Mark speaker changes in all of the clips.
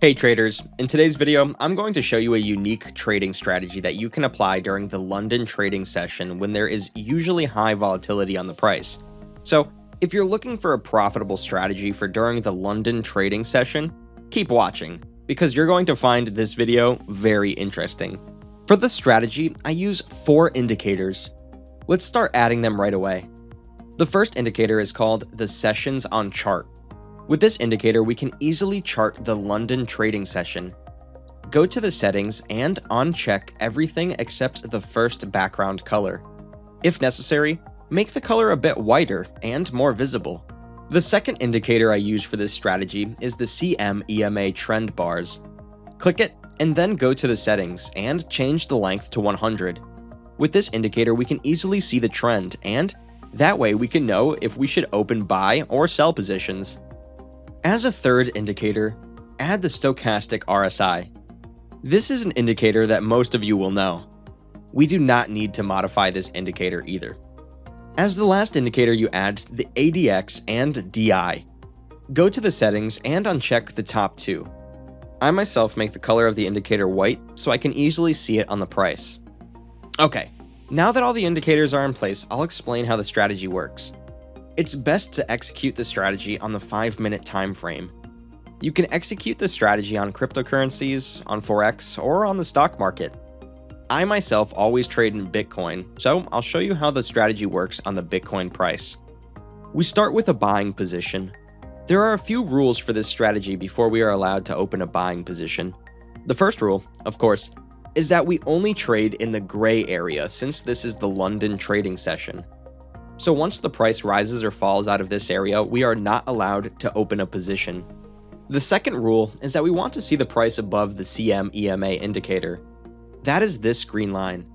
Speaker 1: Hey traders, in today's video, I'm going to show you a unique trading strategy that you can apply during the London trading session when there is usually high volatility on the price. So, if you're looking for a profitable strategy for during the London trading session, keep watching, because you're going to find this video very interesting. For this strategy, I use 4 indicators. Let's start adding them right away. The first indicator is called the Sessions on Chart. With this indicator, we can easily chart the London trading session. Go to the settings and uncheck everything except the first background color. If necessary, make the color a bit whiter and more visible. The second indicator I use for this strategy is the CM-EMA trend bars. Click it and then go to the settings and change the length to 100. With this indicator, we can easily see the trend, and that way we can know if we should open buy or sell positions. As a third indicator, add the stochastic RSI. This is an indicator that most of you will know. We do not need to modify this indicator either. As the last indicator, you add the ADX and DI. Go to the settings and uncheck the top 2. I myself make the color of the indicator white so I can easily see it on the price. Okay, now that all the indicators are in place, I'll explain how the strategy works. It's best to execute the strategy on the 5-minute time frame. You can execute the strategy on cryptocurrencies, on Forex, or on the stock market. I myself always trade in Bitcoin, so I'll show you how the strategy works on the Bitcoin price. We start with a buying position. There are a few rules for this strategy before we are allowed to open a buying position. The first rule, of course, is that we only trade in the gray area since this is the London trading session. So once the price rises or falls out of this area, we are not allowed to open a position. The second rule is that we want to see the price above the CM-EMA indicator. That is this green line.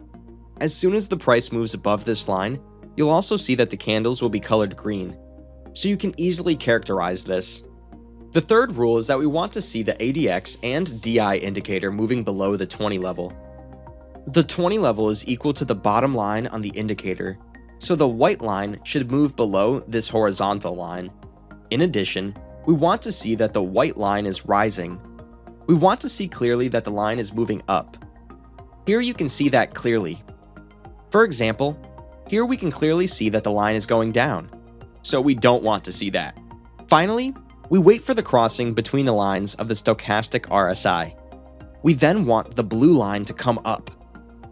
Speaker 1: As soon as the price moves above this line, you'll also see that the candles will be colored green, so you can easily characterize this. The third rule is that we want to see the ADX and DI indicator moving below the 20 level. The 20 level is equal to the bottom line on the indicator, so the white line should move below this horizontal line. In addition, we want to see that the white line is rising. We want to see clearly that the line is moving up. Here you can see that clearly. For example, here we can clearly see that the line is going down, so we don't want to see that. Finally, we wait for the crossing between the lines of the stochastic RSI. We then want the blue line to come up.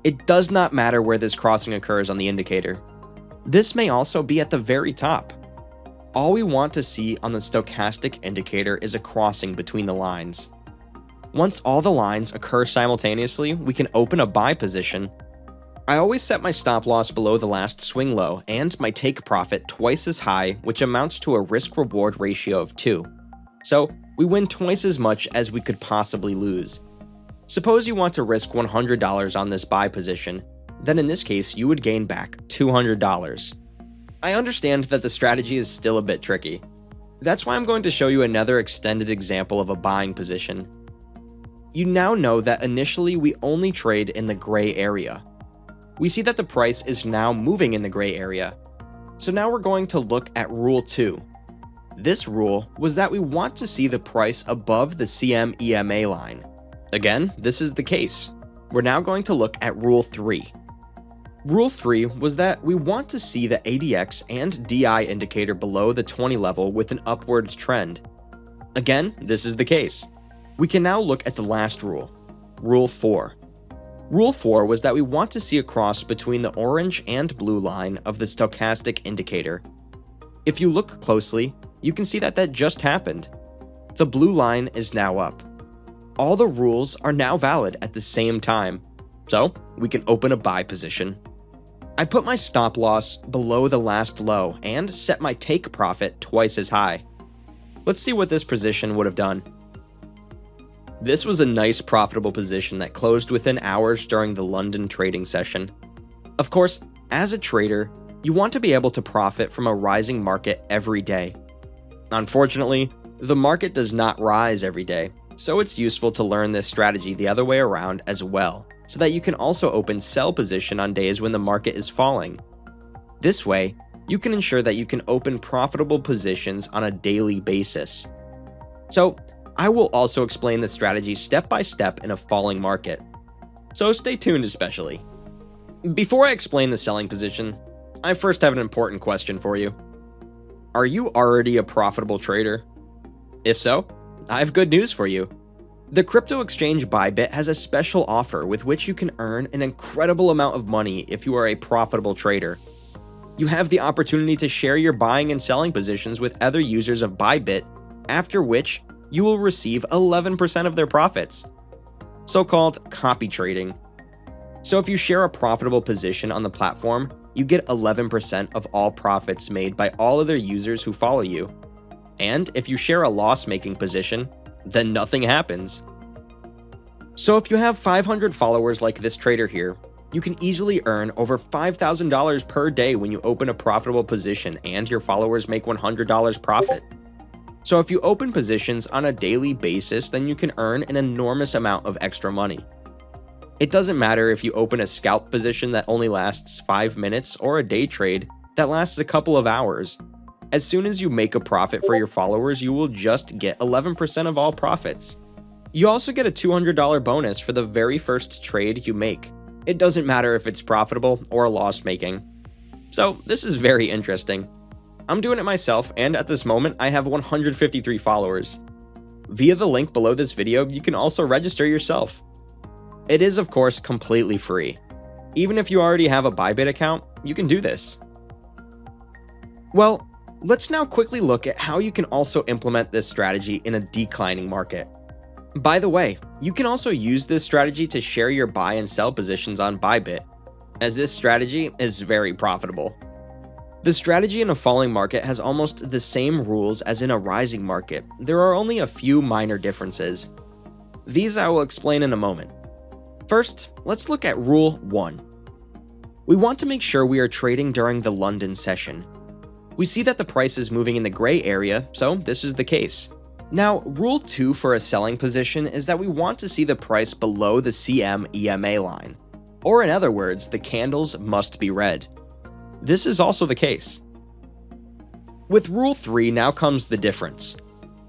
Speaker 1: It does not matter where this crossing occurs on the indicator. This may also be at the very top. All we want to see on the stochastic indicator is a crossing between the lines. Once all the lines occur simultaneously, we can open a buy position. I always set my stop loss below the last swing low and my take profit twice as high, which amounts to a risk-reward ratio of 2. So we win twice as much as we could possibly lose. Suppose you want to risk $100 on this buy position, then in this case, you would gain back $200. I understand that the strategy is still a bit tricky. That's why I'm going to show you another extended example of a buying position. You now know that initially we only trade in the gray area. We see that the price is now moving in the gray area. So now we're going to look at Rule 2. This rule was that we want to see the price above the CM-EMA line. Again, this is the case. We're now going to look at Rule 3. Rule 3 was that we want to see the ADX and DI indicator below the 20 level with an upwards trend. Again, this is the case. We can now look at the last rule, Rule 4. Rule 4 was that we want to see a cross between the orange and blue line of the stochastic indicator. If you look closely, you can see that that just happened. The blue line is now up. All the rules are now valid at the same time, so we can open a buy position. I put my stop loss below the last low and set my take profit twice as high. Let's see what this position would have done. This was a nice profitable position that closed within hours during the London trading session. Of course, as a trader, you want to be able to profit from a rising market every day. Unfortunately, the market does not rise every day, so it's useful to learn this strategy the other way around as well, so that you can also open sell position on days when the market is falling. This way, you can ensure that you can open profitable positions on a daily basis. So, I will also explain the strategy step by step in a falling market. So stay tuned especially. Before I explain the selling position, I first have an important question for you. Are you already a profitable trader? If so, I have good news for you. The crypto exchange Bybit has a special offer with which you can earn an incredible amount of money if you are a profitable trader. You have the opportunity to share your buying and selling positions with other users of Bybit, after which you will receive 11% of their profits, so-called copy trading. So if you share a profitable position on the platform, you get 11% of all profits made by all other users who follow you. And if you share a loss-making position, then nothing happens. So if you have 500 followers like this trader here, you can easily earn over $5,000 per day when you open a profitable position and your followers make $100 profit. So if you open positions on a daily basis, then you can earn an enormous amount of extra money. It doesn't matter if you open a scalp position that only lasts 5 minutes or a day trade that lasts a couple of hours. As soon as you make a profit for your followers, you will just get 11% of all profits. You also get a $200 bonus for the very first trade you make. It doesn't matter if it's profitable or loss-making. So this is very interesting. I'm doing it myself, and at this moment, I have 153 followers. Via the link below this video, you can also register yourself. It is, of course, completely free. Even if you already have a Bybit account, you can do this. Well, let's now quickly look at how you can also implement this strategy in a declining market. By the way, you can also use this strategy to share your buy and sell positions on Bybit, as this strategy is very profitable. The strategy in a falling market has almost the same rules as in a rising market. There are only a few minor differences. These I will explain in a moment. First, let's look at Rule 1. We want to make sure we are trading during the London session. We see that the price is moving in the gray area, so this is the case. Now, Rule 2 for a selling position is that we want to see the price below the CM-EMA line. Or in other words, the candles must be red. This is also the case. With Rule 3 now comes the difference.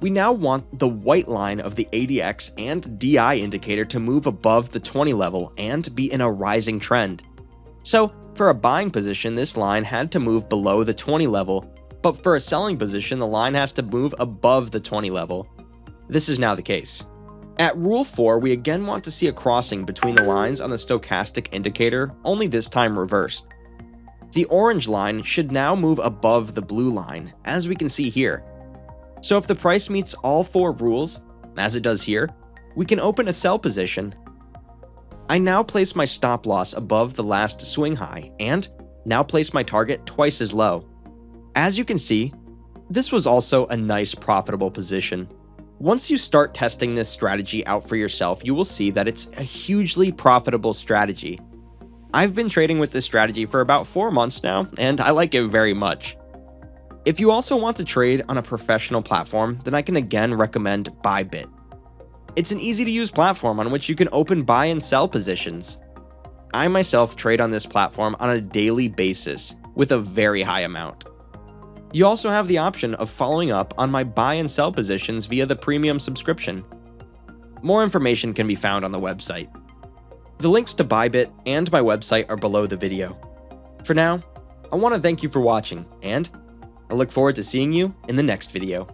Speaker 1: We now want the white line of the ADX and DI indicator to move above the 20 level and be in a rising trend. So, for a buying position, this line had to move below the 20 level, but for a selling position, the line has to move above the 20 level. This is now the case. At Rule 4, we again want to see a crossing between the lines on the stochastic indicator, only this time reversed. The orange line should now move above the blue line, as we can see here. So if the price meets all 4 rules, as it does here, we can open a sell position. I now place my stop loss above the last swing high, and now place my target twice as low. As you can see, this was also a nice profitable position. Once you start testing this strategy out for yourself, you will see that it's a hugely profitable strategy. I've been trading with this strategy for about 4 months now, and I like it very much. If you also want to trade on a professional platform, then I can again recommend Bybit. It's an easy-to-use platform on which you can open buy and sell positions. I myself trade on this platform on a daily basis with a very high amount. You also have the option of following up on my buy and sell positions via the premium subscription. More information can be found on the website. The links to Bybit and my website are below the video. For now, I want to thank you for watching, and I look forward to seeing you in the next video.